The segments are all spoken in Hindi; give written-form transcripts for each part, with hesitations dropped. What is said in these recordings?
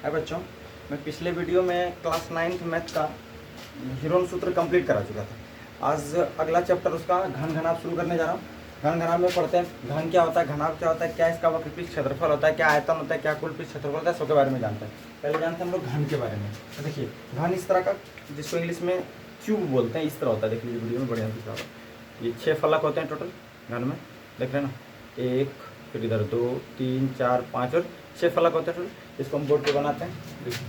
है बच्चों, मैं पिछले वीडियो में क्लास 9th मैथ का हीरोन सूत्र कंप्लीट करा चुका था। आज अगला चैप्टर उसका घन घनाभ शुरू करने जा रहा हूँ। घन घनाभ में पढ़ते हैं घन क्या होता है, घनाभ क्या होता है, क्या इसका वक्रपृष्ठ क्षेत्रफल होता है, क्या आयतन होता है, क्या कुल पृष्ठ क्षेत्रफल होता है, सबके बारे में जानते हैं। पहले जानते हैं हम लोग घन के बारे में। तो देखिए घन इस तरह का, जिसको इंग्लिश में क्यूब बोलते हैं, इस तरह होता है। देख लीजिए वीडियो में बढ़िया दिख रहा होगा। ये 6 फलक होते हैं टोटल घन में, देख रहे हैं ना, 1 फिर इधर 2 3 4 5 और 6 फलक होते हैं टोटल। इसको हम बोर्ड पे बनाते हैं। देखिए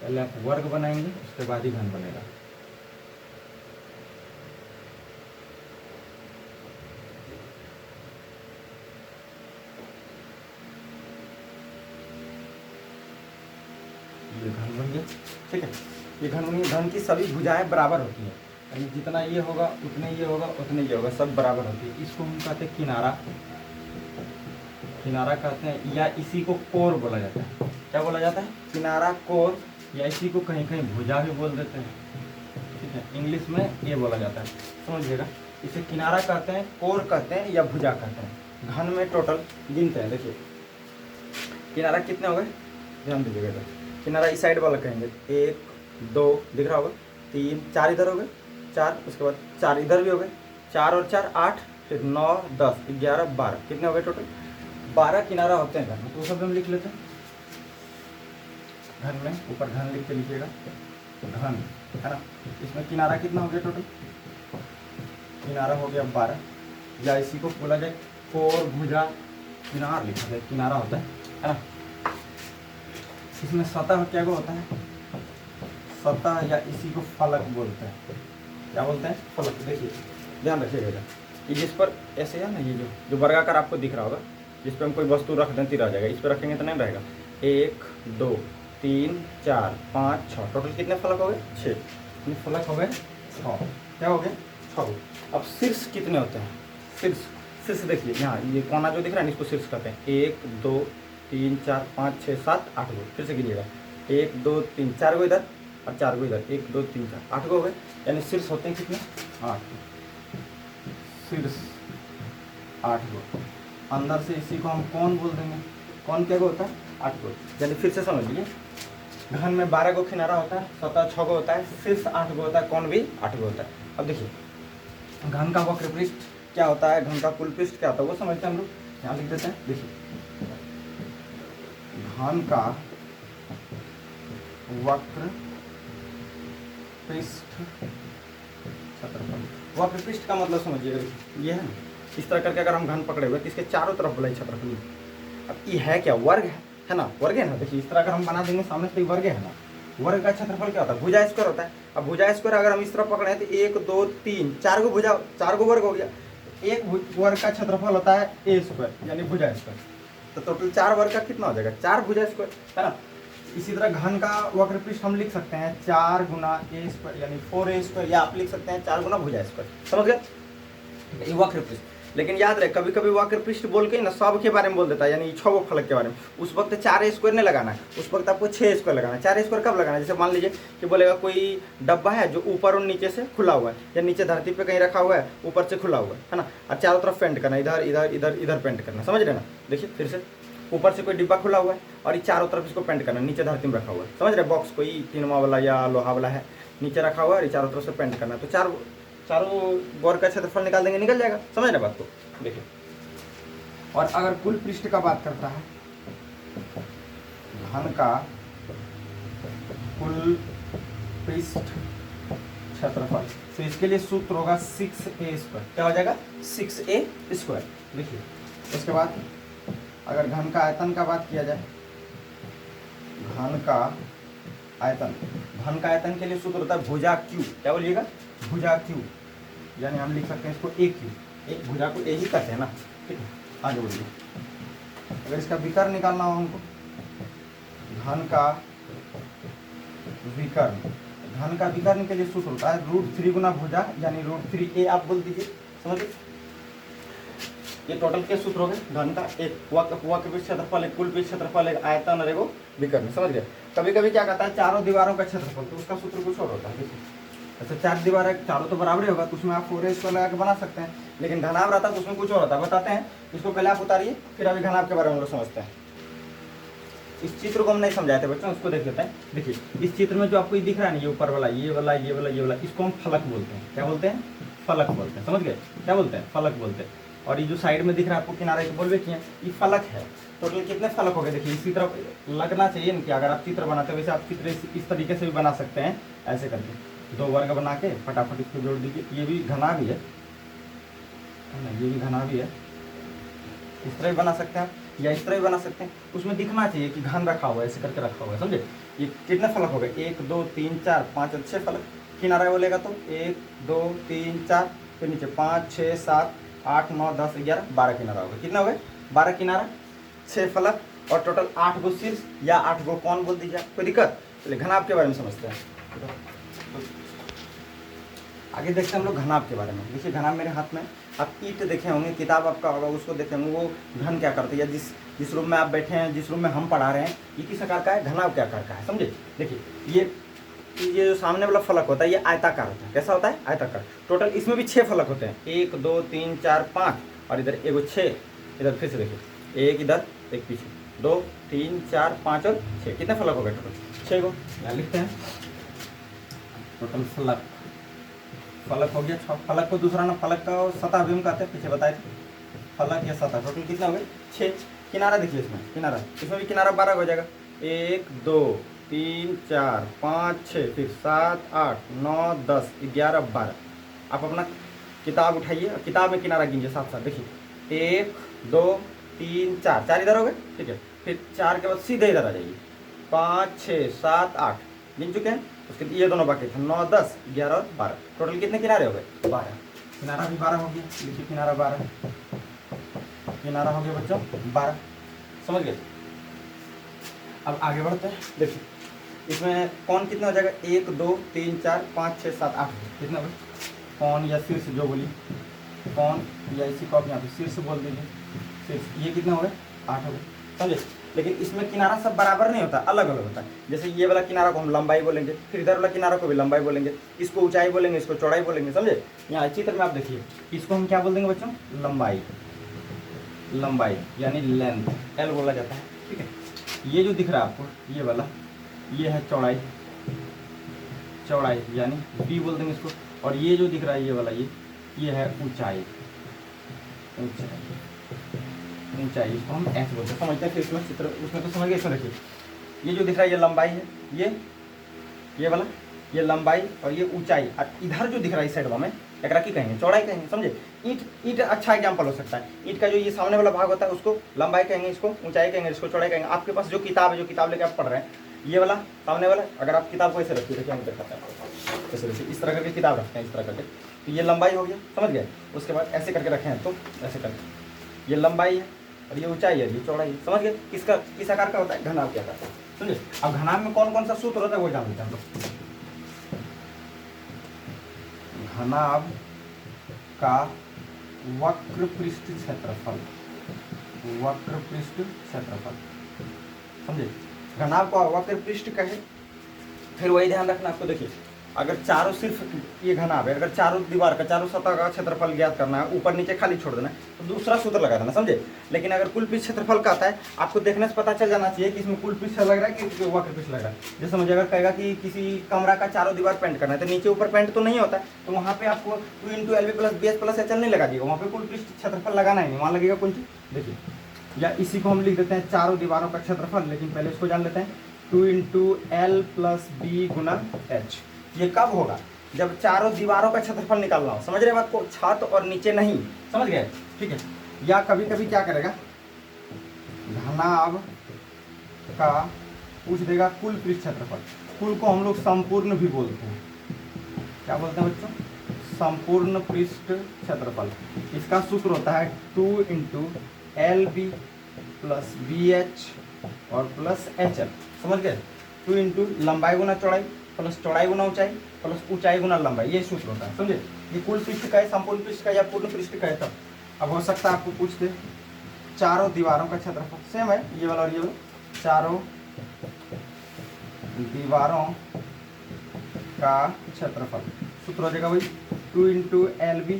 पहले आप वर्ग बनाएंगे, उसके बाद ही घन बनेगा। ये घन बन गया, ठीक है। ये घन बन गया। घन की सभी भुजाएं बराबर होती हैं, यानी जितना ये होगा उतने ये होगा उतने ये होगा, सब बराबर होती है। इसको हम कहते हैं किनारा, किनारा कहते हैं, या इसी को कोर बोला जाता है। क्या बोला जाता है? किनारा, कोर, या इसी को कहीं कहीं भुजा भी बोल देते हैं, ठीक है। इंग्लिश में ये बोला जाता है, समझिएगा। इसे किनारा कहते हैं, कोर कहते हैं, या भुजा कहते हैं। घन में टोटल गिनते हैं। देखिए किनारा कितने हो गए, ध्यान दीजिएगा इधर। किनारा इस साइड वाला कहेंगे 1 2 दिख रहा होगा, 3 4 इधर हो गए, 4, उसके बाद 4 इधर भी हो गए, 4 और 4 8, फिर 9 10 11 12, कितने हो गए टोटल? 12 किनारा होते हैं घन में। तो वो सब हम लिख लेते हैं घन में। ऊपर घन लिख के लिखिएगा, घन, है ना। इसमें किनारा कितना हो गया टोटल? किनारा हो गया 12, या इसी को बोला जाए कोर, भुजा, किनार लिखा जाए, किनारा होता है ना। इसमें सतह क्या होता है? सतह, या इसी को फलक बोलते हैं। क्या बोलते हैं? फलक। देखिए ध्यान रखिएगा, ये जिस पर ऐसे है ना, ये जो वर्गाकार आपको दिख रहा होगा, जिस पर हम कोई वस्तु रख दें तीर आ जाएगा, इस पर रखेंगे तो नहीं रहेगा। 1 2 3 4 5 6, टोटल कितने फलक हो गए? 6। कितने फलक हो गए? 6। क्या हो गए? 6। अब शीर्ष कितने होते हैं? शीर्ष देखिए यहाँ, ये कोना जो दिख रहा है इसको शीर्ष कहते हैं। 1 2 3 4 5 6 7 8 गो, फिर से गिनिएगा। 1 2 3 4 गो इधर और 4 गो इधर, 1 2 3 4 8 गो हो गए। यानी शीर्ष होते हैं कितने? 8। शीर्ष 8 गो। अंदर से इसी को हम कौन बोल देंगे। कौन क्या गो होता है? 8 गो। यानी फिर से समझ लीजिए, घन में 12 गो किनारा होता है, सतह 6 गो होता है, शीर्ष 8 गो होता है, कौन भी 8 गो होता है। अब देखिए घन का वक्र पृष्ठ क्या होता है, घन का कुल पृष्ठ क्या होता है, वो समझते हैं हम लोग। यहाँ लिख देते हैं। देखिए घन का वक्र पृष्ठ क्षेत्रफल। वक्र पृष्ठ का मतलब समझिएगा, ये है ना, इस तरह करके अगर हम घन पकड़े हुए तो इसके चारों तरफ बुलाई क्षेत्रफल। अब ये है क्या? वर्ग है ना, वर्ग है ना। देखिए इस तरह अगर हम बना देंगे सामने से, वर्ग है ना। वर्ग का क्षेत्रफल क्या होता है? भुजा स्क्वायर होता है। अब भुजा स्क्वायर अगर हम इस तरह पकड़े तो 1 2 3 4 गो भुजा, 4 गो वर्ग हो गया। एक वर्ग का क्षेत्रफल होता है ए स्क्वायर, यानी भुजा स्क्वायर। तो टोटल 4 वर्ग का कितना हो जाएगा? 4 भुजा स्क्वायर, है ना। इसी तरह घन का वक्र पृष्ठ हम लिख सकते हैं 4 गुना ए स्क्वायर, यानी 4a स्क्वायर, या आप लिख सकते हैं 4 गुना भुजा स्क्वायर। समझ गए? ये वक्र पृष्ठ। लेकिन याद रहे, कभी कभी वक्र पृष्ठ बोल के ना सब के बारे में बोल देता है, यानी 6 फलक के बारे में। उस वक्त 4 स्क्वायर नहीं लगाना है, उस वक्त आपको 6 स्क्वायर लगाना है। 4 स्क्वायर कब लगाना है? जैसे मान लीजिए कि बोलेगा कोई डब्बा है जो ऊपर और नीचे से खुला हुआ है, या नीचे धरती पे कहीं रखा हुआ है, ऊपर से खुला हुआ है ना, और चारों तरफ पेंट करना, इधर इधर इधर इधर पेंट करना। समझ रहे ना? देखिए फिर से, ऊपर से कोई डिब्बा खुला हुआ है और ये चारों तरफ इसको पेंट करना, नीचे धरती में रखा हुआ है। समझ रहे? बॉक्स कोई तीनमा वाला या लोहा वाला है, नीचे रखा हुआ है और ये चारों तरफ से पेंट करना है। तो चारों वर्ग का क्षेत्रफल निकाल देंगे, निकल जाएगा। समझ रहे बात को? देखिए, और अगर कुल पृष्ठ का बात करता है, घन का कुल पृष्ठ क्षेत्रफल, तो इसके लिए सूत्र होगा 6a स्क्वायर। क्या हो जाएगा? 6a square. देखिए उसके बाद अगर घन का आयतन का बात किया जाए, घन का आयतन के लिए सूत्र होता है भुजा क्यू। क्या बोलिएगा? भुजा क्यू, यानी हम लिख सकते हैं इसको a क्यू। एक भुजा को a ही कहते हैं ना, ठीक है। आगे बोलिए, अगर इसका विकर्ण निकालना हो हमको, घन का विकर्ण के लिए सूत्र होता है √3 गुना भुजा, यानी √3a आप बोल दीजिए। समझिए, ये टोटल के सूत्र हो गए घन का। एक वक्र पृष्ठ क्षेत्रफल, एक कुल पृष्ठ क्षेत्रफल, एक आयतन और एक विकर्ण। समझ गए? कभी कभी क्या कहता है चारों दीवारों का क्षेत्रफल, तो उसका सूत्र कुछ और होता है। देखिए अच्छा 4 दीवार है, चारों तो बराबर ही होगा, तो उसमें आप 4a लगा के बना सकते हैं। लेकिन घनाभ रहता है तो उसमें कुछ और होता है, बताते हैं। इसको पहले आप उतारिए, फिर अभी घनाभ के बारे में हम लोग समझते हैं। इस चित्र को हम नहीं समझाए थे बच्चों, उसको देख लेते हैं। देखिए इस चित्र में जो आपको ये दिख रहा है ना, ये ऊपर वाला, ये वाला, ये वाला, ये वाला, इसको हम फलक बोलते हैं। क्या बोलते हैं? फलक बोलते हैं। समझ गए? क्या बोलते हैं? फलक बोलते हैं। और ये जो साइड में दिख रहा है आपको किनारे के बोलवे किए, ये फलक है। टोटल कितने फलक हो गए? देखिए इसी तरफ लगना चाहिए ना, कि अगर आप चित्र बनाते हो वैसे आप चित्र इस तरीके से भी बना सकते हैं, ऐसे करके 2 वर्ग बना के फटाफट इसको जोड़ दीजिए। ये भी घना भी है ना, ये भी घना भी है। इस तरह भी बना सकते हैं आप, या इस तरह भी बना सकते हैं। उसमें दिखना चाहिए कि घन रखा हुआ है, ऐसे करके रखा हुआ है। समझे? ये कितने फलक हो गए? 1 2 3 4 5 6 फलक। किनारा बोलेगा तो 1 2 3 4, फिर नीचे 5 6 7 8 9 10 11 12 किनारा हो गए। कितना हो गए? 12 किनारा, 6 फलक, और टोटल 8 गो शीर्ष या 8 गो कौन बोल दीजिए, कोई दिक्कत? चलिए घनाभ के बारे में समझते हैं। आगे देखते हैं हम लोग घनाभ के बारे में। देखिए घनाभ मेरे हाथ में, आप ईंट देखे होंगे, किताब आपका होगा, उसको देखे होंगे, वो घन क्या करते हैं, या जिस रूम में आप बैठे हैं, जिस रूम में हम पढ़ा रहे हैं, ये किस आकार का है? घनाभ क्या आकार का है। समझे? देखिए ये जो सामने वाला फलक होता है ये आयताकार होता है। कैसा होता है? आयताकार। टोटल इसमें भी 6 फलक होते हैं, 1 2 3 4 5, और इधर एगो 6, इधर फिर से देखिए 1 इधर 1 पीछे, 2 3 4 5 और 6, कितने फलक हो गए? टोटल 6 गो। यहाँ लिखते हैं टोटल फलक हो गया 6। फलक को दूसरा ना फलक का सतह भी हम कहते हैं, पीछे बताए थे, फलक या सतह। टोटल कितना हो गए? 6। किनारा देखिए, इसमें भी किनारा 12 हो जाएगा। 1 2 3 4 5 6, फिर 7 8 9 10 11 12। आप अपना किताब उठाइए, किताब में किनारा गिनिए साथ साथ। देखिए 1 2 3 4, 4 इधर हो गए, ठीक है। फिर 4 के बाद सीधे इधर आ जाइए, 5 6 7 8 गिन चुके हैं। उसके ये दोनों बाकी थे, 9 10 11 और 12। टोटल कितने किनारे हो गए? 12। किनारा भी 12 हो गया। देखिए किनारा 12, किनारा हो गया बच्चों 12। समझ गए? अब आगे बढ़ते हैं। देखिए इसमें कौन कितना हो जाएगा? 1 2 3 4 5 6 7 8, कितना हो गए? कौन या शीर्ष जो बोली, कौन या इसी को आप यहाँ पे शीर्ष बोल दीजिए, शीर्ष। ये कितने हो गए? 8 हो गए। समझे? लेकिन इसमें किनारा सब बराबर नहीं होता, अलग अलग होता है। जैसे ये वाला किनारा को हम लंबाई बोलेंगे, फिर इधर वाला किनारा को भी लंबाई बोलेंगे, इसको ऊंचाई बोलेंगे, इसको चौड़ाई बोलेंगे। समझे? यहाँ चित्र में आप देखिए, इसको हम क्या बोल देंगे बच्चों? लंबाई। लंबाई यानी लेंथ, एल बोला जाता है, ठीक है। ये जो दिख रहा है आपको ये वाला, ये है चौड़ाई, चौड़ाई यानी बी बोल देंगे इसको। और ये जो दिख रहा है ये वाला, ये है ऊंचाई, ऊंचाई, इसको हम एच बोलते हैं। समझते हैं? फिर इसमें चित्र उसमें तो समझ गए। इसमें देखिए ये जो दिख रहा है ये लंबाई है, ये वाला ये लंबाई, और ये ऊंचाई। और इधर जो दिख रहा है इस साइड में एकरा की कहेंगे? चौड़ाई कहेंगे। समझे? ईंट अच्छा एग्जाम्पल हो सकता है। ईंट का जो ये सामने वाला भाग होता है उसको लंबाई कहेंगे, इसको ऊंचाई कहेंगे, इसको चौड़ाई कहेंगे। आपके पास जो किताब है, जो किताब लेके आप पढ़ रहे हैं, ये वाला सामने वाला, अगर आप किताब को ऐसे रखिए, देखिए हम दिखाते हैं ऐसे देखिए, इस तरह करके किताब रखते हैं, इस तरह करके, तो ये लंबाई हो गया। समझ गए? उसके बाद ऐसे करके रखे हैं तो ऐसे करके ये लंबाई है, और ये ऊंचाई है, ये चौड़ाई है। समझ गए? किस आकार का होता है? घनाभ के आकार का। समझे? अब घनाभ में कौन कौन सा सूत्र होता है वो जान लेते हैं हम लोग। घनाभ का वक्र पृष्ठ क्षेत्रफल, वक्र पृष्ठ क्षेत्रफल। समझे? घनाभ को वक्र पृष्ठ कहे। फिर वही ध्यान रखना आपको। देखिए अगर चारों सिर्फ ये घनाभ है, अगर चारों दीवार का, चारों सतह का क्षेत्रफल ज्ञात करना है, ऊपर नीचे खाली छोड़ देना है, तो दूसरा सूत्र लगा देना। समझे? लेकिन अगर कुल पृष्ठ क्षेत्रफल का आता है, आपको देखने से पता चल जाना चाहिए कि इसमें कुल पृष्ठ लग रहा है कि वक्र पृष्ठ लग रहा है। जैसे समझिए अगर कहेगा कि किसी कमरा का चारों दीवार पेंट करना है, तो नीचे ऊपर पेंट तो नहीं होता है, तो वहाँ पे आपको 2 × LB + BH + HL नहीं लगा दिएगा, वहाँ पे कुल पृष्ठ क्षेत्रफल लगाना ही नहीं, वहाँ लगेगा कौन चीज? देखिए, या इसी को हम लिख देते हैं चारों दीवारों का क्षेत्रफल। लेकिन पहले इसको जान लेते हैं, 2 × L + B × H। ये कब होगा? जब चारों दीवारों का क्षेत्रफल निकालना हो। समझ रहे बात को? छत और नीचे नहीं। समझ गए? ठीक है। या कभी कभी क्या करेगा, घनाभ का पूछ देगा कुल पृष्ठ क्षेत्रफल। कुल को हम लोग संपूर्ण भी बोलते हैं। क्या बोलते हैं बच्चों? संपूर्ण पृष्ठ क्षेत्रफल। इसका सूत्र होता है 2 × LB + BH और +HL। समझ गए? 2 × लंबाई गुना चौड़ाई प्लस चौड़ाई गुना ऊंचाई प्लस ऊंचाई गुना लंबाई, ये सूत्र होता है। समझे? ये कुल पृष्ठ का है, संपूर्ण पृष्ठ का या पूर्ण पृष्ठ का है तब। अब हो सकता है आपको पूछते चारों दीवारों का क्षेत्रफल, सेम है ये वाला और ये वाला, चारों दीवारों का क्षेत्रफल। सूत्र हो जाएगा वही 2 into L B,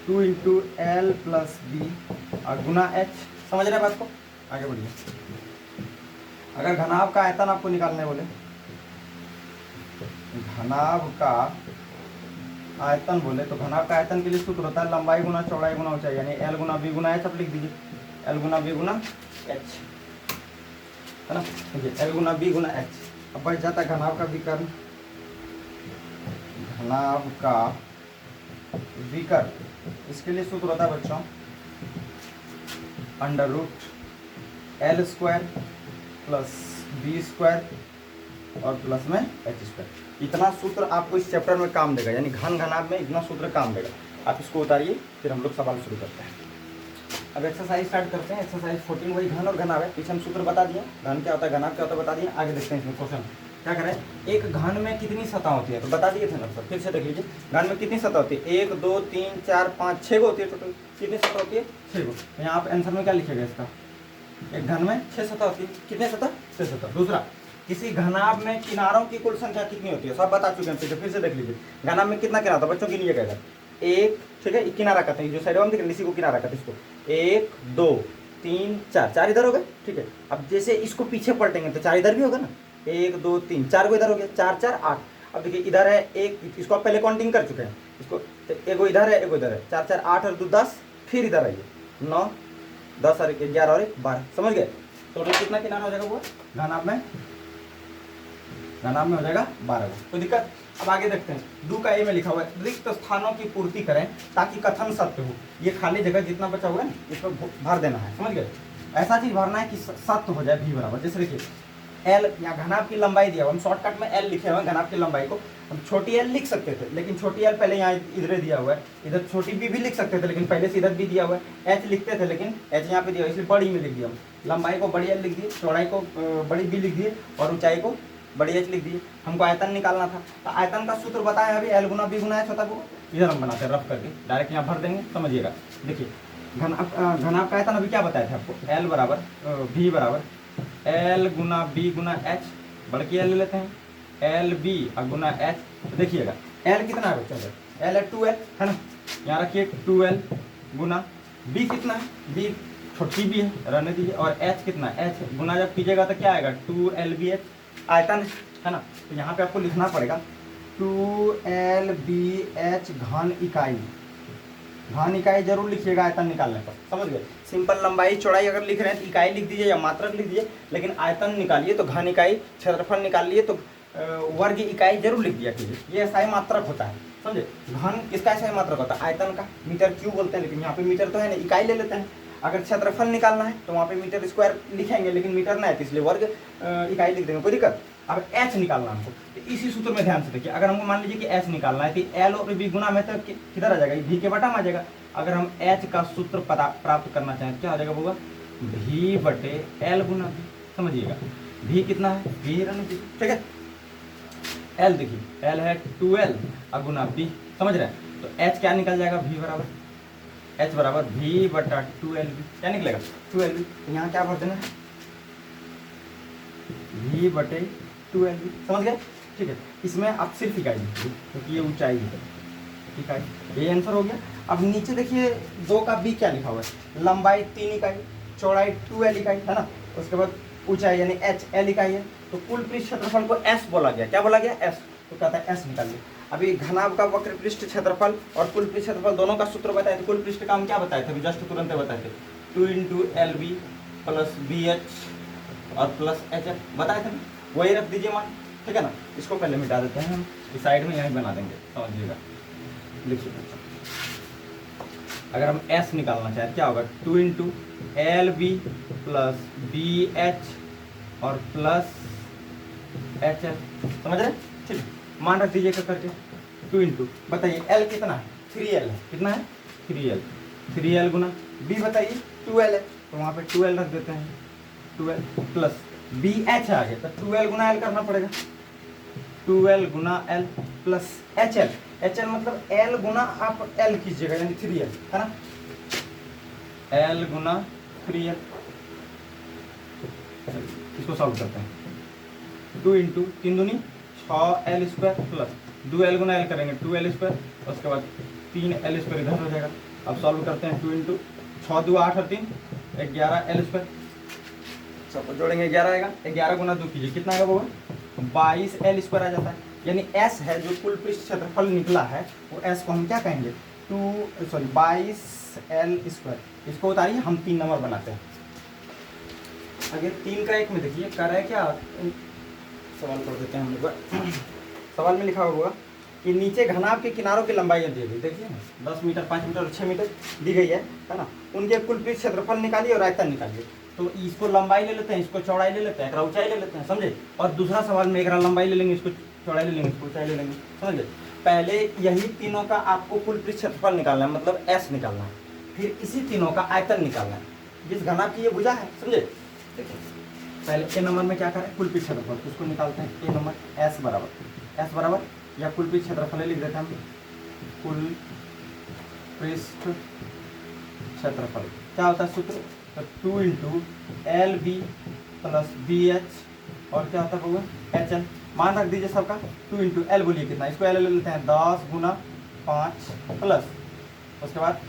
2 into L plus B और गुना एच। समझ रहे बात को? आगे बढ़िए। अगर घनाभ का आयतन आपको निकालने बोले, घनाभ का आयतन बोले तो घनाभ का आयतन के लिए सूत्र होता है लंबाई गुना चौड़ाई गुना ऊंचाई, यानी एल गुना बी गुना एच। आप लिख दीजिए एल गुना बी गुना एच, है ना? देखिए एल गुना बी गुना एच। अब बच जाता है घनाभ का विकर्ण, घनाभ का विकर्ण। इसके लिए सूत्र होता है बच्चों under root L square plus B square और प्लस में एच स्क्वायर। इतना सूत्र आपको इस चैप्टर में काम देगा, यानी घन घनाभ में इतना सूत्र काम देगा। आप इसको उतारिए, फिर हम लोग सवाल शुरू करते हैं। अब एक्सरसाइज स्टार्ट करते हैं। एक्सरसाइज 14 वही घन और घनाभ है। पीछे हम सूत्र बता दिए, घन क्या होता है घनाभ क्या होता है बता दिए। आगे देखते हैं इसमें क्वेश्चन क्या करें। एक घन में कितनी सतह होती है तो बता दिए थे ना सर, फिर से देख लीजिए। घन में कितनी सतह होती है? 1 2 3 4 5 6 होती है टोटल। कितनी सतह होती है? 6 गो। तो यहाँ आप आंसर में क्या लिखेगा इसका? एक घन में 6 सतह होती है। कितने सतह? 6 सतह। दूसरा, किसी घनाभ में किनारों की कुल संख्या कितनी होती है? सब बता चुके हैं, फिर से देख लीजिए। घनाभ में कितना किनारा था बच्चों? गिनिएगा इधर। एक, ठीक है, किनारा कहते हैं जो साइड में दिख रहा है इसी को किनारा कहते हैं। इसको 1 2 3 4, 4 इधर हो गए, ठीक है। अब जैसे इसको पीछे पलटेंगे तो 4 इधर भी होगा ना। 1 2 3 4 को इधर हो गया, 4 4 8। अब देखिए इधर है एक, इसको आप पहले काउंटिंग कर चुके हैं इसको। तो एगो इधर है एगो इधर है, 4 4 8 और 2 10। फिर इधर आइए 9 10 और 11 और 1 12। समझ गए? टोटल कितना किनारा हो जाएगा वो घनाभ में? घनाभ में हो जाएगा 12 को। कोई दिक्कत? अब आगे देखते हैं। 2 का ए में लिखा हुआ है रिक्त स्थानों की पूर्ति करें ताकि कथन सत्य हो। ये खाली जगह जितना बचा हुआ है ना इसको भर देना है। समझ गए? ऐसा चीज भरना है कि सत्य हो जाए। भी बराबर, जैसे देखिए एल, यहाँ घनाभ की लंबाई दिया हुआ, हम शॉर्टकट में एल लिखे हुए हैं घनाभ की लंबाई को। हम छोटी एल लिख सकते थे लेकिन छोटी एल पहले यहाँ इधर दिया हुआ है। इधर छोटी बी भी लिख सकते थे लेकिन पहले से इधर भी दिया हुआ है। एच लिखते थे लेकिन एच यहाँ पे दिया हुआ, इसलिए बड़ी में लिख दिया। लंबाई को बड़ी एल लिख दिए, चौड़ाई को बड़ी बी लिख दिए और ऊंचाई को बड़ी एच लिख दिए। हमको आयतन निकालना था तो आयतन का सूत्र बताया अभी एल गुना बी गुना एच होता है। वो इधर हम बनाते हैं रफ करके, डायरेक्ट यहाँ भर देंगे। समझिएगा, देखिए घनाभ का आयतन अभी क्या बताया था आपको? एल बराबर भी बराबर एल गुना बी गुना एच, बड़की एल ले लेते हैं एल बी और गुना एच। तो देखिएगा एल कितना है बच्चों? एल है 2l, है ना? यहाँ रखिए 2l गुना बी कितना है? बी छोटी बी है, रहने दीजिए। और एच कितना? एच गुना जब कीजिएगा तो क्या आएगा? 2lbh आयतन है ना। तो यहाँ पे आपको लिखना पड़ेगा 2lbh घन इकाई। घन इकाई जरूर लिखिएगा आयतन निकालने पर। समझ गए? सिंपल लंबाई चौड़ाई अगर लिख रहे हैं तो इकाई लिख दीजिए या मात्रक लिख दीजिए, लेकिन आयतन निकालिए तो घन इकाई, क्षेत्रफल निकाल लिए तो वर्ग इकाई जरूर लिख दिया कीजिए। ये ऐसा ही मात्रक होता है। समझे? घन किसका ऐसा ही मात्रक होता है? आयतन का। मीटर क्यों बोलते हैं लेकिन यहाँ पे मीटर तो है ना, इकाई ले लेते हैं। अगर क्षेत्रफल निकालना है तो वहाँ पे मीटर स्क्वायर लिखेंगे लेकिन मीटर ना है तो इसलिए वर्ग इकाई लिख देंगे। कोई दिक्कत? अब एच निकालना हमको तो इसी सूत्र में ध्यान से देखिए। अगर हमको मान लीजिए कि एच निकालना है तो एल और बी गुना में तो किधर आ जाएगा? भी के बटा में आ जाएगा। अगर हम एच का सूत्र प्राप्त करना चाहें तो क्या हो जाएगा? होगा भी बटे एल गुना बी। समझिएगा, भी कितना है? भी रहने दीजिए, ठीक है। एल देखिए एल है 2l और गुना बी। समझ रहे हैं? तो एच क्या निकल जाएगा? भी बराबर एच बराबर भी बटा 2lb। क्या निकलेगा? 2lb। तो यहाँ क्या भर देना है? भी बटे 2lb। समझ गए? ठीक है। इसमें आप सिर्फ इकाई लिखिए क्योंकि ये ऊंचाई है, इकाई। ये आंसर हो गया। अब नीचे देखिए 2 का बी क्या लिखा हुआ है? लंबाई 3 इकाई, चौड़ाई 2l इकाई, है ना। उसके बाद ऊंचाई यानी h l इकाई है। तो कुल पृष्ठ क्षेत्रफल को s बोला गया। क्या बोला गया? s। तो कहता है s निकालिए। अभी घनाभ का वक्र पृष्ठ क्षेत्रफल और कुल पृष्ठ क्षेत्रफल दोनों का सूत्र बताए थे। कुल पृष्ठ का हम क्या बताए थे? अभी जस्ट तुरंत बताए थे 2 इंटू LB प्लस BH और प्लस HF बताए थे ना। वही रख दीजिए मान, ठीक है ना। इसको पहले मिटा देते हैं हम, इस साइड में यहीं बना देंगे। समझिएगा, लिखिए। अगर हम s निकालना चाहें क्या होगा? 2 इंटू LB प्लस BH और प्लस HF। समझ रहे? ठीक, मान रख दीजिए करके 2 इंटू, बताइए L कितना है? 3l है। कितना है? 3l। 3l गुना B बताइए 2l है तो वहाँ पे 2l रख देते हैं। 2l प्लस BH आ गया तो 2l गुना L करना पड़ेगा। 2l गुना L प्लस HL। HL मतलब L गुना आप L कीजिएगा यानी 3l, है ना। L गुना 3l। इसको सॉल्व करते हैं। 2 इंटू 3 दूनी 6l स्क्वायर प्लस 2l गुना l करेंगे 2l स्क्वायर, उसके बाद 3l स्क्वायर इधर हो जाएगा। अब सॉल्व करते हैं, 2 इंटू 6 2 8 और 3 11l स्क्वायर, सबको जोड़ेंगे 11 आएगा। 11 गुना 2 कीजिए कितना आएगा वो 22l स्क्वायर आ जाता है। यानी s है जो कुल पृष्ठ क्षेत्रफल निकला है, वो s को हम क्या कहेंगे 22l स्क्वायर। इसको उतारिए, हम 3 नंबर बनाते हैं। आगे 3 का 1 में देखिए कर रहा है क्या, सवाल कर देते हैं हम लोग। सवाल में लिखा हुआ कि नीचे घनाभ के किनारों की लंबाई दी गई, देखिए 10 मीटर 5 मीटर और 6 मीटर दी गई है ना। उनके कुल पृष्ठ क्षेत्रफल निकालिए और आयतन निकालिए। तो इसको लंबाई ले लेते हैं, इसको चौड़ाई ले लेते हैं, एक ऊंचाई ले लेते हैं, समझे। और दूसरा सवाल में एक लंबाई ले लेंगे, इसको चौड़ाई ले लेंगे, इसको ऊंचाई ले लेंगे, समझे। पहले यही तीनों का आपको कुल पृष्ठ क्षेत्रफल निकालना है, मतलब s निकालना है। फिर इसी तीनों का आयतन निकालना है, जिस घनाभ की ये भुजा है, समझे। देखिए पहले ए नंबर में क्या करें, कुल पृष्ठ क्षेत्रफल, उसको निकालते हैं। ए नंबर s बराबर या कुल पृष्ठ क्षेत्रफल लिख देते हैं हम, कुल पृष्ठ क्षेत्रफल क्या होता है सूत्र, तो 2 into L B plus B H और क्या होता है वो एच एल। मान रख दीजिए सबका, 2 इंटू एल बोलिए कितना, इसको एल ले लेते हैं 10 गुना 5 प्लस उसके बाद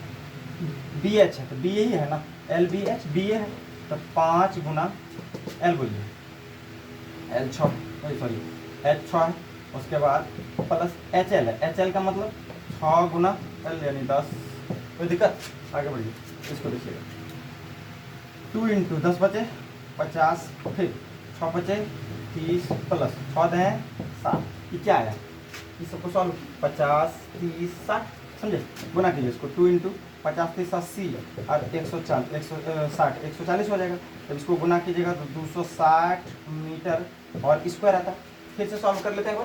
बी एच है, तो बी यही है ना, एल बी एच बी ए है, तो 5 गुना एल बोलिए, एल 6 सॉरी एच 6 है, उसके बाद प्लस एच एल है, एच एल का मतलब 6 गुना एल यानी 10। कोई दिक्कत, आगे बढ़िए। इसको देखिएगा 2 इंटू 10 बचे 50, फिर 6 बचे 30 प्लस 6 दें 7, ये क्या आया, इस सबको सॉल्व 50 30 60 समझे, गुना कीजिए इसको 2 इंटू 50 30 80 और 140 160 140 हो जाएगा। जब इसको गुना कीजिएगा तो 260 मीटर और स्क्वायर आता है। फिर से सॉल्व कर लेते हैं,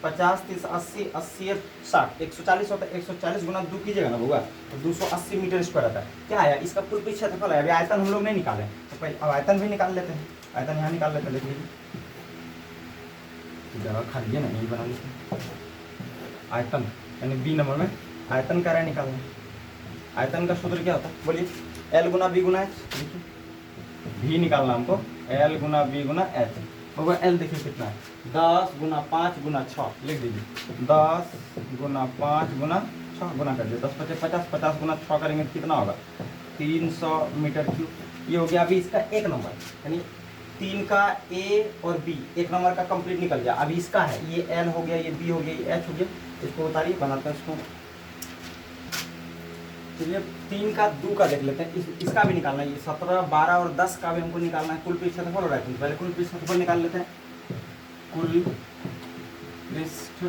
50 30 80 80 60 140 होता है, 140 गुना 2 कीजिएगा ना होगा तो 280 मीटर स्क्वायर आता है। क्या आया, इसका कुल पृष्ठ क्षेत्रफल है। अभी आयतन हम लोग नहीं निकाले, तो पहले अब आयतन भी निकाल लेते हैं। आयतन यहाँ निकाल लेते हैं, देखिए जगह खाली है ना, यही बना लेते हैं। आयतन यानी बी नंबर में आयतन का है निकालना। आयतन का सूत्र क्या होता है बोलिए, एल गुना बी गुना एच, देखिए भी निकालना हमको, एल गुना बी गुना एच होगा। एल देखिए कितना है, 10 गुना 5 गुना 6 लिख दीजिए, 10 गुना 5 गुना 6 गुना कर दिए, 10 पचे 50 50 गुना 6 करेंगे तो कितना होगा 300 मीटर क्यूब। ये हो गया अभी इसका 1 नंबर, यानी 3 का ए और बी 1 नंबर का कंप्लीट निकल गया। अभी इसका है, ये एल हो गया, ये बी हो गया, ये एच हो गया। इसको उतारिए, बनाते हैं इसको। चलिए 3 का 2 का देख लेते हैं, इसका भी निकालना है। ये 17 12 और 10 का भी हमको निकालना है, कुल पृष्ठ क्षेत्रफल हो रहा है। पहले कुल पृष्ठ क्षेत्रफल निकाल लेते हैं। कुल पृष्ठ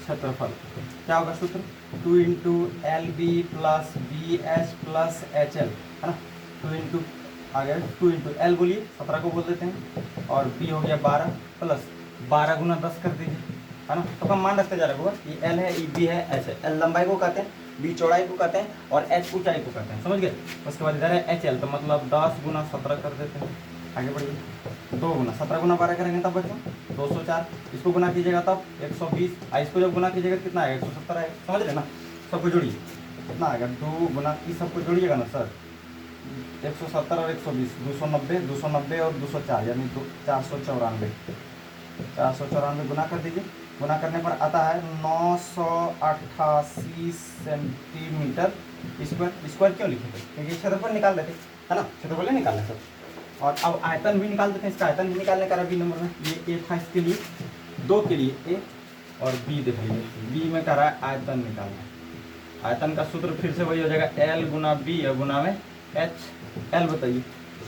क्षेत्रफल क्या होगा सूत्र, 2 into L B plus B h plus h l है ना। 2 इंटू आ गया 2 इंटू एल बोलिए, 17 को बोल देते हैं, और बी हो गया 12 प्लस 12 गुना 10 कर दीजिए, है ना। तो हम मान रखते जा रहे हैं, ये एल है, ये बी है, एच है। एल लंबाई को कहते हैं, बी चौड़ाई को कहते हैं और एच ऊंचाई को कहते हैं, समझ गए। उसके बाद इधर है एच एल, तो मतलब 10 गुना 17 कर देते हैं। आगे बढ़िए, 2 गुना 17 गुना 12 करेंगे तब बच्चों 204, इसको गुना कीजिएगा तब 120, इसको जब गुना कीजिएगा कितना आएगा 170 आएगा, समझ रहे ना। सबको जोड़िए, कितना आएगा 2 गुना, इस सबको जोड़िएगा ना सर, 170 और 120 290 290 और 204 यानी 494 494 गुना कर दीजिए। गुना करने पर आता है 988 सेंटीमीटर स्क्वायर। स्क्वायर क्यों लिखे थे, क्योंकि क्षेत्रफल निकाल लेते है ना, क्षेत्रफल नहीं निकालना सर। और अब आयतन भी निकाल देते हैं, इसका आयतन भी निकालने का बी नंबर में। ये ए था इसके लिए, 2 के लिए ए और बी देख लीजिए, बी में कह रहा है आयतन निकालना। आयतन का सूत्र फिर से वही हो जाएगा, एल गुना बी और गुना में एच। एल बताइए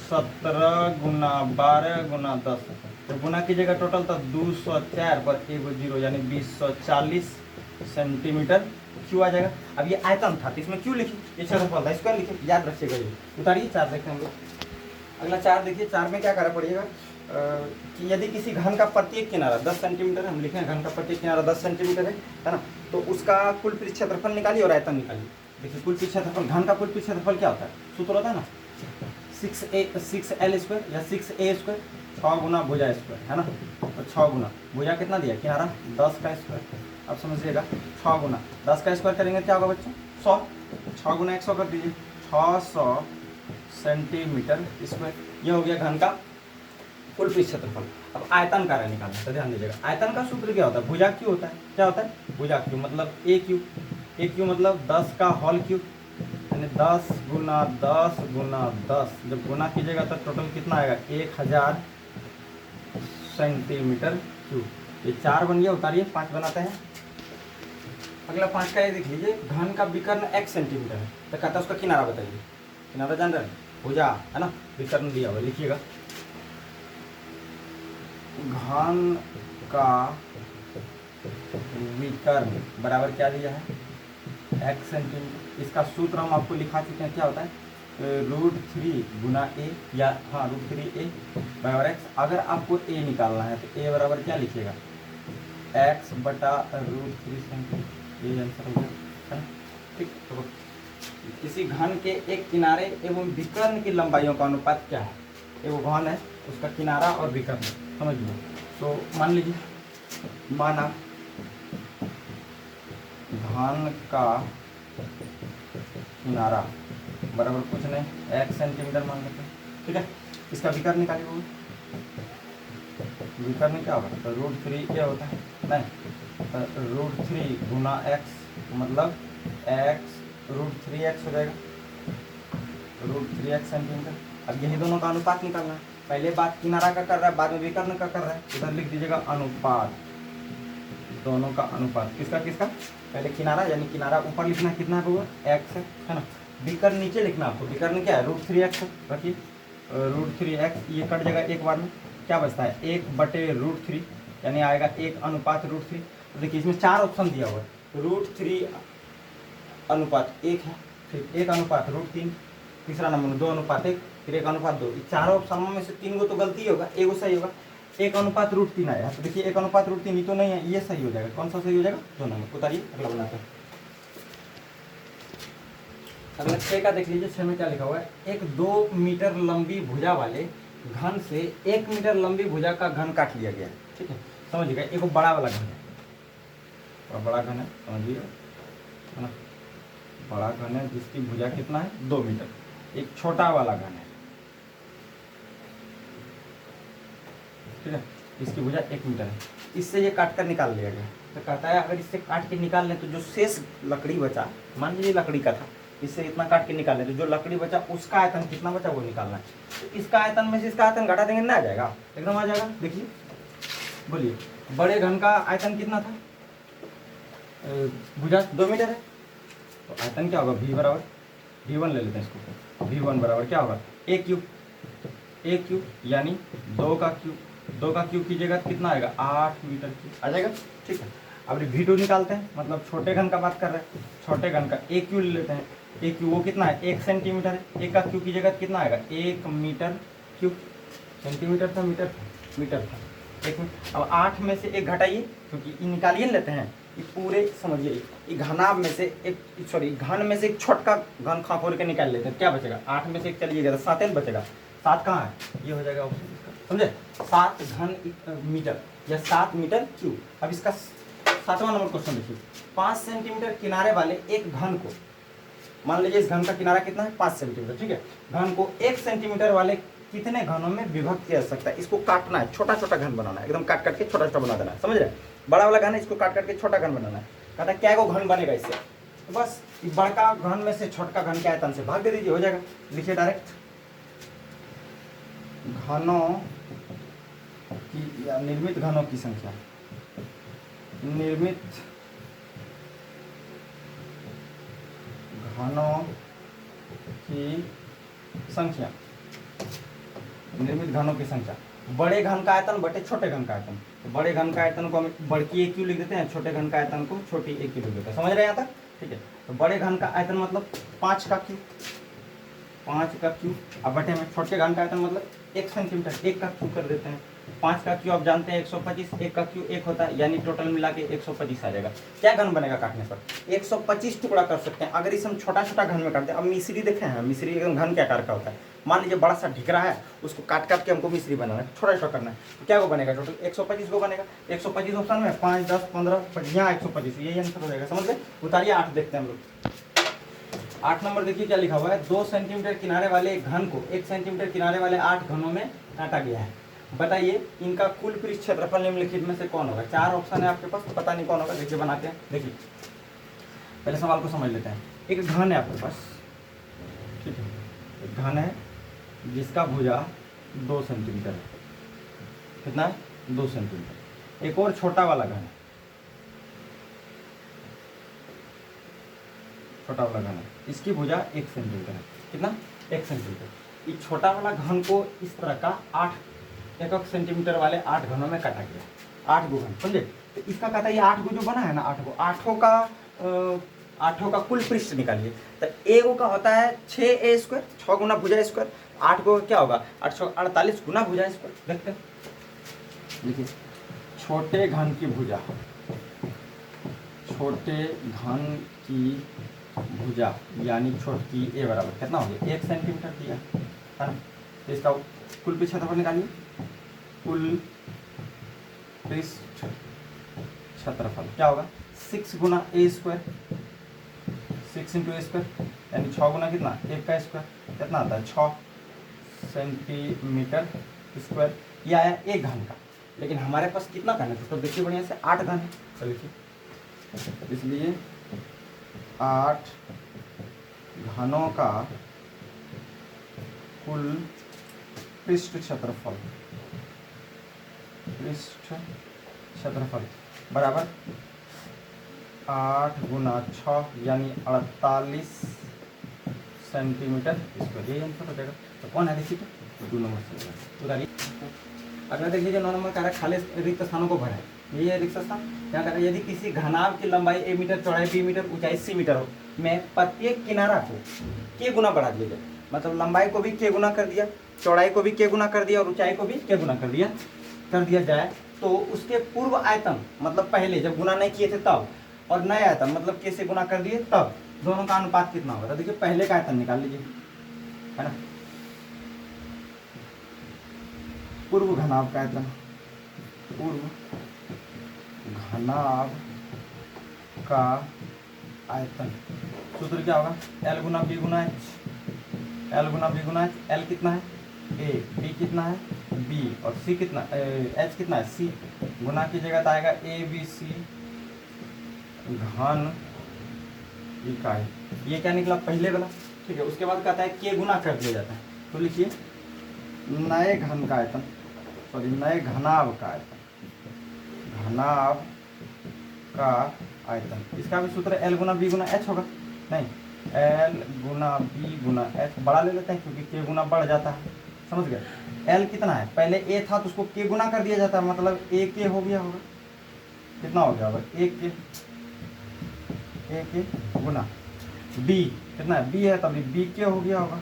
17 गुना 12 गुना 10, तो गुना कीजिएगा टोटल तो 204 पर 1 0 यानी 240 सेंटीमीटर क्यों आ जाएगा। अब ये आयतन था तो इसमें क्यों लिखी, ये क्षेत्रफल था, स्क्वायर लिखे, याद रखिएगा। ये उतारिए 4 देखते हैं हम लोग। अगला 4 देखिए, 4 में क्या करना पड़ेगा कि यदि किसी घन का प्रत्येक किनारा 10 सेंटीमीटर, हम लिखे हैं घन का प्रत्येक किनारा 10 सेंटीमीटर है ना, तो उसका कुल पृष्ठ क्षेत्रफल निकालिए और आयतन निकालिए। देखिए कुल पृष्ठ क्षेत्रफल, घन का कुल पृष्ठ क्षेत्रफल क्या होता है, सूत्र होता है ना 6l स्क्वायर या 6a स्क्वायर, 6 गुना भुजा स्क्वायर है ना। तो 6 गुना भुजा कितना दिया किनारा 10 का स्क्वायर। अब समझिएगा 6 गुना 10 का स्क्वायर करेंगे क्या होगा बच्चों 100, 6 गुना 100 कर दीजिए, 600 सेंटीमीटर स्क्वायर। ये हो गया घन का कुल पृष्ठ क्षेत्रफल। अब आयतन कार्य निकालना है तो ध्यान दीजिएगा, आयतन का सूत्र क्या होता है, भुजा क्यू होता है। क्या होता है, भुजा क्यू मतलब ए क्यू। ए क्यू मतलब 10 का होल क्यूब, यानी 10 गुना 10 गुना 10, जब गुना कीजिएगा तो टोटल कितना आएगा, 1000 सेंटीमीटर क्यूब। ये 4 बन गया, उतारिए 5 बनाते हैं। अगला 5 का ये देख लीजिए, घन का विकर्ण x सेंटीमीटर है, तो कहता है उसका किनारा बताइए। किनारा जान रहे हैं, भुजा है ना, विकर्ण दिया हुआ, लिखिएगा घन का विकर्ण बराबर क्या दिया है, x सेंटीमीटर। इसका सूत्र हम आपको लिखा चुके हैं, क्या होता है, √3 गुना ए, या हाँ √3a बराबर x। अगर आपको a निकालना है तो a बराबर क्या लिखिएगा, x बटा √3 सेंटीमीटर, ये आंसर हो गया। ठीक, तो किसी घन के एक किनारे एवं विकर्ण की लंबाइयों का अनुपात क्या है, ये वो घन है, उसका किनारा और विकर्ण समझ लो। तो मान लीजिए, माना घन का किनारा बराबर कुछ नहीं x सेंटीमीटर मान लेते हैं, ठीक है। इसका विकर्ण निकालिए, वो विकर्ण क्या होगा, तो √3a होता है, नहीं √3 गुना x मतलब x √3x हो जाएगा, √3x सेंटीमीटर। अब यही दोनों का अनुपात निकालना है, पहले बात किनारा का कर रहा है, बाद में विकर्ण का कर रहा है। इधर लिख दीजिएगा अनुपात, दोनों का अनुपात, किसका किसका, पहले किनारा यानी किनारा ऊपर लिखना है, कितना है वो x है ना, विकर्ण नीचे लिखना आपको, विकर्ण क्या है √3x रखिए, √3x ये कट जाएगा एक बार में, क्या बचता है 1/√3 यानी आएगा 1:√3। तो देखिए इसमें 4 ऑप्शन दिया हुआ है, √3 अनुपात 1 है, फिर 1:√3, तीसरा नंबर 2:1, फिर 1:2। इस चारों ऑप्शनों में से 3 गो तो गलती होगा, एगो सही होगा। 1:√3 आया, तो देखिए 1:√3 ही तो नहीं है, ये सही हो जाएगा। कौन सा सही हो जाएगा, 2 नंबर। उतारिए, अगला बनाते हैं। अगला 6 का देख लीजिए, 6 में क्या लिखा हुआ है, एक 2 मीटर लंबी भुजा वाले घन से 1 मीटर लंबी भुजा का घन काट लिया गया है, ठीक है। समझिएगा, एक बड़ा वाला घन है, और बड़ा घन है, समझिए है ना, बड़ा घन है जिसकी भुजा कितना है 2 मीटर। एक छोटा वाला घन है, ठीक है, इसकी भुजा 1 मीटर है। इससे ये काट कर निकाल लिया गया, तो कहता है अगर इससे काट के निकाल लें तो जो शेष लकड़ी बचा, मान लीजिए लकड़ी का था, इससे इतना काट के निकाल लें तो जो लकड़ी बचा उसका आयतन कितना बचा वो निकालना है। तो इसका आयतन में से इसका आयतन घटा देंगे, ना आ जाएगा, एकदम आ जाएगा। देखिए, बोलिए, बड़े घन का आयतन कितना था, भुजा 2 मीटर है, तो आयतन क्या होगा, v बराबर v1 ले लेते हैं इसको, v1 बराबर क्या होगा, a क्यूब यानी 2 का क्यूब कीजिएगा तो कितना आएगा, 8 मीटर क्यूब आ जाएगा, ठीक है। अब v2 निकालते हैं, मतलब छोटे घन का बात कर रहे हैं, छोटे घन का a क्यूब ले लेते हैं। a क्यूब वो कितना है, 1 सेंटीमीटर है, 1 का क्यूब कीजिएगा तो कितना आएगा, 1 मीटर क्यूब। सेंटीमीटर था, मीटर था 1 मीटर। अब 8 में से 1 घटाइए, क्योंकि ये निकालिए लेते हैं, ये पूरे समझिए, ये घनाभ में से एक, सॉरी घन में से एक छोटा घन खापोर के निकाल लेते हैं, क्या बचेगा, 8 में से 1 चलिएगा तो 7 बचेगा। 7 कहाँ है, ये हो जाएगा ऑप्शन इसका, समझे, 7 घन मीटर या 7 मीटर क्यूब। अब इसका 7वां नंबर क्वेश्चन देखिए, 5 सेंटीमीटर किनारे वाले एक घन को, मान लीजिए इस घन का किनारा कितना है 5 सेंटीमीटर, ठीक है, घन को 1 सेंटीमीटर वाले कितने घनों में विभक्त किया जा सकता है। इसको काटना है, छोटा छोटा घन बनाना है, एकदम काट काट के छोटा छोटा बना देना है, समझ रहे हैं। बड़ा वाला घन है, इसको काट काट के छोटा घन बनाना है। कहता है क्या को घन बनेगा इससे, तो बस बड़का घन में से छोटका घन के आयतन से भाग दे दीजिए, हो जाएगा। लिखिए डायरेक्ट, घनों की या निर्मित घनों की संख्या, निर्मित घनों की संख्या, निर्मित घनों की संख्या, बड़े घन का आयतन बटे छोटे घन का आयतन। तो बड़े घन का आयतन को हम बड़की ए क्यू लिख देते हैं, छोटे घन का आयतन को छोटी ए क्यू लिख देते हैं, समझ रहे हैं यहाँ तक, ठीक है। तो बड़े घन का आयतन मतलब 5 का क्यू, 5 का क्यू, अब बटे में छोटे घन का आयतन मतलब 1 सेंटीमीटर, 1 का क्यू कर देते हैं। 5 का क्यू आप जानते हैं 125, 1 का क्यू 1 होता है, यानी टोटल मिला के 125 आ जाएगा। क्या घन बनेगा काटने पर, 125 टुकड़ा कर सकते हैं। अगर इसे हम छोटा छोटा घन में काटते हैं, अब मिश्री देखे हैं, मिश्री एकदम घन के आकार का होता है। मान लीजिए बड़ा सा ढिकरा है, उसको काट काट के हमको मिश्री बनाना है, छोटा छोटा करना है, तो क्या वो बनेगा, टोटल 125 को बनेगा। 125 ऑप्शन में 5, 10, 15, यहाँ 125, यही आंसर हो जाएगा, समझ गए। उतारिए 8 देखते हैं हम लोग। 8 नंबर देखिए क्या लिखा हुआ है, 2 सेंटीमीटर किनारे वाले घन को 1 सेंटीमीटर किनारे वाले 8 घनों में काटा गया है। बताइए इनका कुल पृष्ठ क्षेत्रफल निम्नलिखित में से कौन होगा। 4 ऑप्शन है आपके पास, पता नहीं कौन होगा। देखिए बनाते हैं, देखिए पहले सवाल को समझ लेते हैं। एक घन है आपके पास, ठीक है, एक घन है जिसका भुजा 2 सेंटीमीटर है। कितना है? 2 सेंटीमीटर। एक और छोटा वाला घन है, छोटा वाला घन है, इसकी भुजा 1 सेंटीमीटर है। कितना? 1 सेंटीमीटर। इस छोटा वाला घन को इस तरह का 8 1 सेंटीमीटर वाले 8 घनों में काटा गया। 8 गो घन, समझे? तो इसका कहता है ये 8 गो जो बना है ना, 8 गो, आठों का कुल पृष्ठ निकालिए। तो ए गो का होता है 6a स्क्वायर, 6 गुना भुजा स्क्वायर। 8 गो क्या होगा? 848 गुना भुजा स्क्वायर। देखते हैं, देखिए छोटे घन की भुजा, छोटे घन की भुजा यानी छोटकी ए बराबर कितना हो गया? 1 सेंटीमीटर दिया है ना। तो इसका कुल पृष्ठ क्षेत्रफल निकालिए। कुल पृष्ठ क्षेत्रफल क्या होगा? 6 गुना ए स्क्वायर, 6 इंटू ए स्क्वायर, यानी 6 गुना कितना? 1 का स्क्वायर, कितना आता है? 6 सेंटीमीटर स्क्वायर। यह आया एक घन का। लेकिन हमारे पास कितना घन है? तो देखिए बढ़िया से 8 घन है। तो लिखिए, इसलिए 8 घनों का कुल पृष्ठ क्षेत्रफल, पृष्ठ क्षेत्रफल बराबर 8 गुना 6 यानी 48 सेंटीमीटर स्क्वायर। यही आंसर हो जाएगा। तो कौन है? देखिए तो 2 नंबर से उतारिए। अगला देखिए जो 9 नंबर का खाली रिक्त स्थानों को भरा है। यही है रिक्त स्थान। क्या कर रहे हैं? यदि किसी घनाभ की लंबाई a मीटर, चौड़ाई b मीटर, ऊंचाई c मीटर हो, में प्रत्येक किनारा को k गुना बढ़ा दिया जाए। मतलब लंबाई को भी k गुना कर दिया, चौड़ाई को भी k गुना कर दिया और ऊंचाई को भी k गुना कर दिया जाए, तो उसके पूर्व आयतन, मतलब पहले जब गुना नहीं किए थे तब, और नए आयतन मतलब k से गुना कर दिए तब, दोनों का अनुपात कितना होगा? तो देखिए पहले का आयतन निकाल लीजिए, है ना। पूर्व घनाभ का आयतन, पूर्व घनाभ का आयतन सूत्र क्या होगा? L गुना बी गुना एच, L गुना बी गुना एच। L कितना है? A, B कितना है? B, और C कितना? H कितना है? C। गुना की जगह तो आएगा ABC घन इकाई। ये क्या निकला? पहले वाला, ठीक है। उसके बाद कहता है k गुना कर दिया जाता है। तो लिखिए नए घन का आयतन, सॉरी नए घनाभ का आयतन, घनाभ का आयतन। इसका भी सूत्र L गुना बी गुना एच होगा। नहीं, L गुना बी गुना एच बड़ा ले लेते हैं क्योंकि k गुना बढ़ जाता है। समझ गए? L कितना है? पहले a था तो उसको k गुना कर दिया जाता है, मतलब a k हो गया होगा। कितना हो गया होगा? a k गुना b, कितना है? b है तो अभी b k हो गया होगा,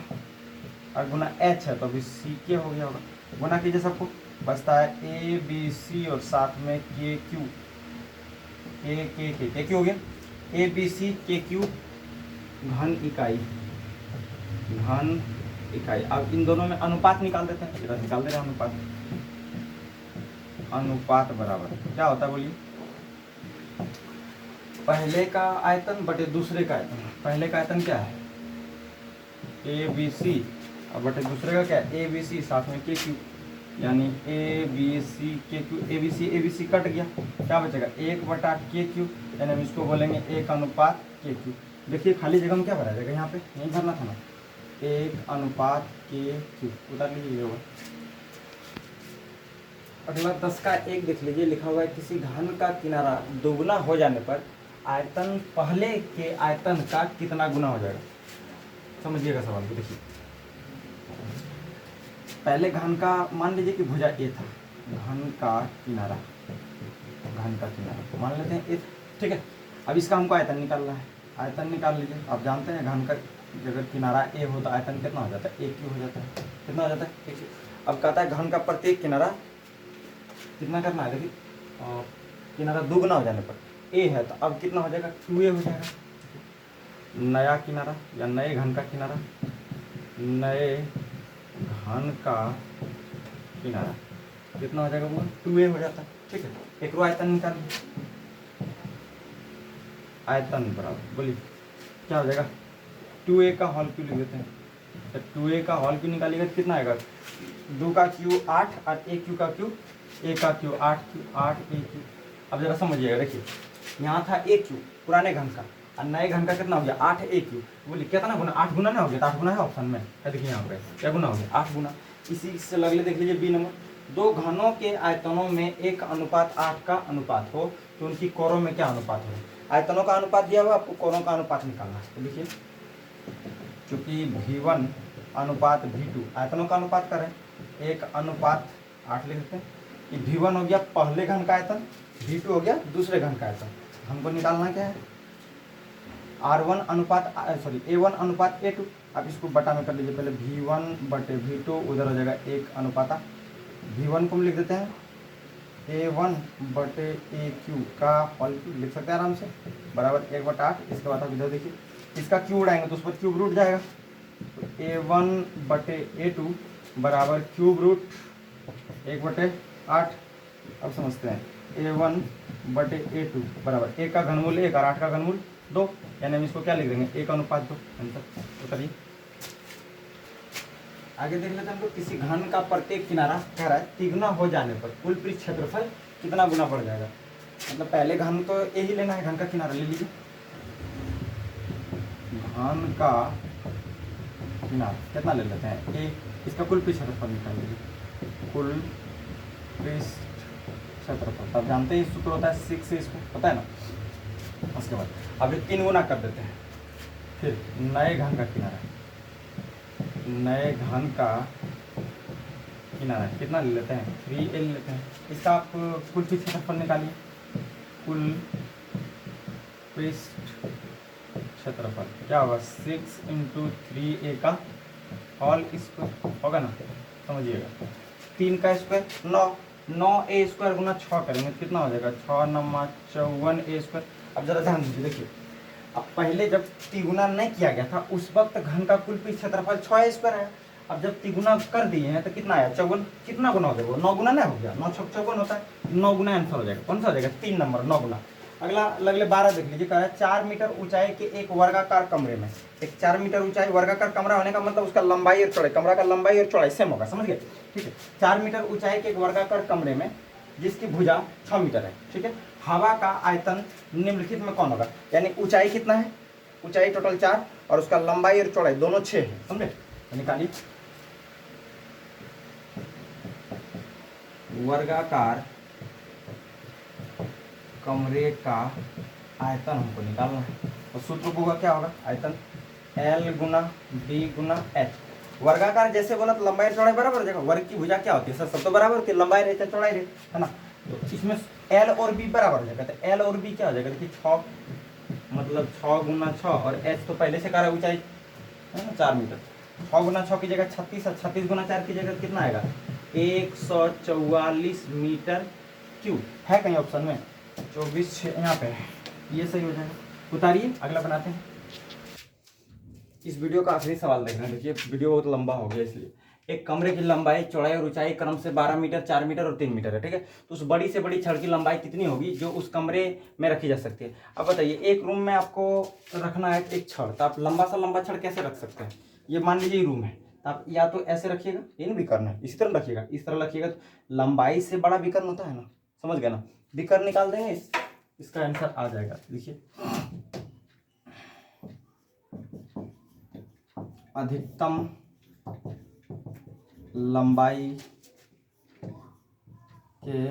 और गुना h है तो अभी c k हो गया होगा। गुना कीजिए सबको, बचता है a b c और साथ में k q, k q हो गया। a b c k q घन इकाई, घन इकाई। अब इन दोनों में अनुपात निकाल देते हैं। इधर निकाल दे रहे हैं अनुपात। अनुपात बराबर क्या होता है बोलिए? पहले का आयतन बटे दूसरे का आयतन। पहले का आयतन क्या है? ए बी सी, और बटे दूसरे का क्या है? ए बी सी साथ में के क्यू, यानी ए बी सी के क्यू। ए बी सी कट गया, क्या बचेगा? 1 बटा के क्यू, यानी हम इसको बोलेंगे 1 अनुपात के क्यू। देखिए खाली जगह में क्या भरा जाएगा? यहाँ पे नहीं भरना था ना, 1 अनुपात के क्यू उतार लीजिए। अगला 10 का 1 देख लीजिए, लिखा हुआ है किसी घन का किनारा दोगुना हो जाने पर आयतन पहले के आयतन का कितना गुना हो जाएगा? समझिएगा सवाल को। देखिए पहले घन का मान लीजिए कि भुजा ए था, घन का किनारा, घन का किनारा मान लेते हैं ए, ठीक है। अब इसका हमको आयतन निकालना है। आयतन निकाल लीजिए। आप जानते हैं घन का अगर किनारा ए हो तो आयतन कितना हो जाता है? ए क्यू हो जाता है। कितना हो जाता है? ए क्यू। अब कहता है घन का प्रत्येक किनारा कितना करना है? देखिए किनारा दोगुना हो जाने पर ए है तो अब कितना हो जाएगा? 2a हो जाएगा। नया किनारा या नए घन का किनारा, नए घन का किनारा कितना हो जाएगा? वो 2a हो जाता है, ठीक है। एक आयतन निकालिए। आयतन बराबर बोलिए क्या हो जाएगा? 2a का होल क्यू लिख देते हैं। तो 2a का होल क्यू निकालिएगा तो कितना आएगा? 2 का क्यू 8 और ए क्यू का क्यू, ए का क्यू 8 ए क्यू। अब जरा समझिएगा, देखिए यहाँ था ए क्यू पुराने घन का, और नए घन का कितना हो गया 8 ए क्यू। बोलिए कितना गुना, 8 गुना ना हो गया, तो 8 गुना है ऑप्शन में, देखिए यहाँ पे क्या गुना हो गया 8 गुना। इसी से अगले देख लीजिए बी नंबर, दो घनों के आयतनों में 1:8 का अनुपात हो तो उनकी कोरों में क्या अनुपात हो। आयतनों का अनुपात दिया हुआ, आपको कोरों का अनुपात निकालना है। तो देखिए चूंकि V1 अनुपात V2 आयतनों का अनुपात करें 1:8 लिख देते हैं। कि V1 हो गया पहले घन का आयतन, V2 हो गया दूसरे घन का आयतन। हमको निकालना क्या है R1 अनुपात A1 अनुपात A2। आप इसको बटा में कर लीजिए, पहले V1 बटे V2, उधर हो जाएगा 1:8। V1 को हम लिख देते हैं A1 बटे AQ का होल क्यूब, लिख सकते हैं आराम से, बराबर 1/8। इसके बाद आप इधर देखिए इसका क्यूब उड़ाएंगे तो उस पर क्यूब रूट जाएगा, तो A1 बटे A2 बराबर क्यूब रूट 1/8। अब समझते हैं A1 बटे A2 बराबर 1 का घनमूल 1 और 8 का घनमूल 2, यानी हम इसको क्या लिख देंगे 1:2 आंसर। तो करिए आगे देख लेते हैं हमको, किसी घन का प्रत्येक किनारा कह रहा है तिगुना हो जाने पर कुल पृष्ठ क्षेत्रफल कितना गुना बढ़ जाएगा। मतलब पहले घन तो ए ही लेना है, घन का किनारा ले लीजिए, घन का किनारा कितना ले लेते हैं ए, इसका कुल पृष्ठ क्षेत्रफल निकाल लीजिए, कुल पृष्ठ क्षेत्रफल। आप जानते हैं सूत्र होता है 6 से, इसको पता है ना। उसके बाद अब ये 3 गुना कर देते हैं, फिर नए घन का किनारा, नए घन का किनारा कितना ले लेते हैं 3a ले लेते हैं। इसका आप कुल पृष्ठ क्षेत्रफल निकालिए, कुल पृष्ठ क्षेत्रफल क्या होगा 6 × 3a का होल स्क्वायर होगा ना, समझिएगा। 3 का स्क्वायर 9a स्क्वायर गुना 6 करेंगे तो कितना हो जाएगा 6 × 9 = 54a स्क्वायर। अब जरा ध्यान दीजिए, देखिए अब पहले जब तिगुना नहीं किया गया था उस वक्त घन का कुल पृष्ठ क्षेत्रफल 6 स्क्वायर है। अब जब तिगुना कर दिए हैं तो कितना आया 54, कितना गुना हो जाएगा 9 गुना नहीं हो गया, 9 × 6 = 54 होता है, 9 गुना आंसर हो जाएगा। कौन सा हो जाएगा 3 नंबर 9 गुना। अगला अगले 12 देख लीजिए, कह रहा है 4 मीटर ऊंचाई के एक वर्गाकार कमरे में, एक 4 मीटर ऊंचाई वर्गाकार कमरा होने का मतलब उसका लंबाई और चौड़ाई, कमरा का लंबाई और चौड़ाई सेम होगा, समझ गए। ठीक है, 4 मीटर ऊंचाई के एक वर्गाकार कमरे में जिसकी भुजा 6 मीटर है, ठीक है। हवा का आयतन निम्नलिखित में कौन होगा, यानी ऊंचाई कितना है, ऊंचाई टोटल 4 और उसका लंबाई और चौड़ाई दोनों 6 है, समझे। तो निकालिए वर्गाकार कमरे का आयतन हमको निकालना है, और सूत्र होगा क्या होगा आयतन L × D × H। वर्गाकार जैसे बोला तो लंबाई और चौड़ाई बराबर हो जाएगा। वर्ग की भुजा क्या होती है सर, सब तो बराबर होती है, लंबाई रहे चाहे चौड़ाई रहे, है ना। तो इसमें L और B बराबर हो जाएगा, तो L और B क्या हो जाएगा, देखिए 6 मतलब 6 × 6 और H तो पहले से कह रहा है ऊंचाई है ना 4 मीटर, 6 × 6 की जगह 36 और 36 × 4 की जगह कितना आएगा 144 मीटर क्यूब। है कहीं ऑप्शन में 24 यहाँ पे है, ये सही हो जाएगा। उतारिए अगला बनाते हैं। इस वीडियो का आखिरी सवाल देखना, देखिए वीडियो बहुत लंबा हो गया इसलिए। एक कमरे की लंबाई चौड़ाई और ऊंचाई क्रम से 12 मीटर 4 मीटर और 3 मीटर है, ठीक है। तो उस बड़ी से बड़ी छड़ की लंबाई कितनी होगी जो उस कमरे में रखी जा सकती है। अब बताइए एक रूम में आपको रखना है एक छड़, तो आप लंबा सा लंबा छड़ कैसे रख सकते हैं। ये मान लीजिए रूम है, तो आप या तो ऐसे रखिएगा, ये नहीं बिकर्न है, इसी तरह रखिएगा, इस तरह रखिएगा तो लंबाई से बड़ा बिकर्न होता है ना, समझ गए ना। बिकर्न निकाल देंगे, इसका आंसर आ जाएगा। देखिए अधिकतम लंबाई के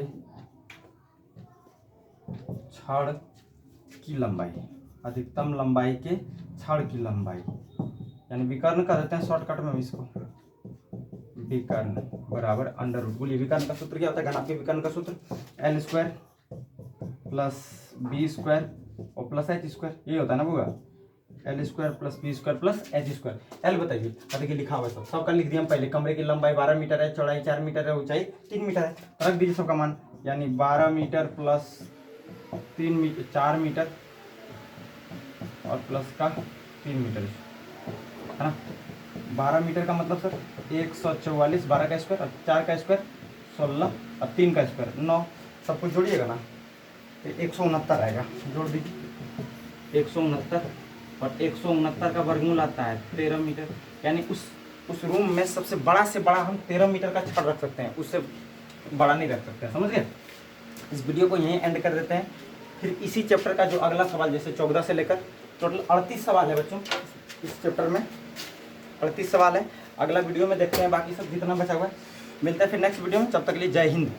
छड़ की लंबाई, अधिकतम लंबाई के छड़ की लंबाई यानी विकर्ण कर देते हैं शॉर्टकट में इसको, विकर्ण बराबर अंडर रूट। बोलिए विकर्ण का सूत्र क्या होता है, घनाभ के विकर्ण का सूत्र L² + B² और प्लस H², ये होता है ना होगा L² + B² + H²। L बताइए, देखिए लिखा हुआ है सबका लिख दिया हम पहले। कमरे की लंबाई 12 मीटर है, चौड़ाई 4 मीटर है, ऊंचाई 3 मीटर है, तो रख दीजिए सबका मान, यानी 12 मीटर प्लस 3 मीटर 4 मीटर और प्लस का 3 मीटर है ना। 12 मीटर का मतलब सर 144, 12 का स्क्वायर और 4 का स्क्वायर 16 और 3 का स्क्वायर 9, सब कुछ जोड़िएगा ना तो 169 आएगा। जोड़ दीजिए 169 और 169 का वर्गमूल आता है 13 मीटर, यानी उस उस रूम में सबसे बड़ा से बड़ा हम 13 मीटर का छड़ रख सकते हैं, उससे बड़ा नहीं रख सकते हैं, समझ गए। इस वीडियो को यहीं एंड कर देते हैं। फिर इसी चैप्टर का जो अगला सवाल, जैसे 14 से लेकर टोटल 38 सवाल है बच्चों, इस चैप्टर में 38 सवाल है। अगला वीडियो में देखते हैं बाकी सब जितना बचा हुआ है। मिलते हैं फिर नेक्स्ट वीडियो में, तब तक के लिए जय हिंद।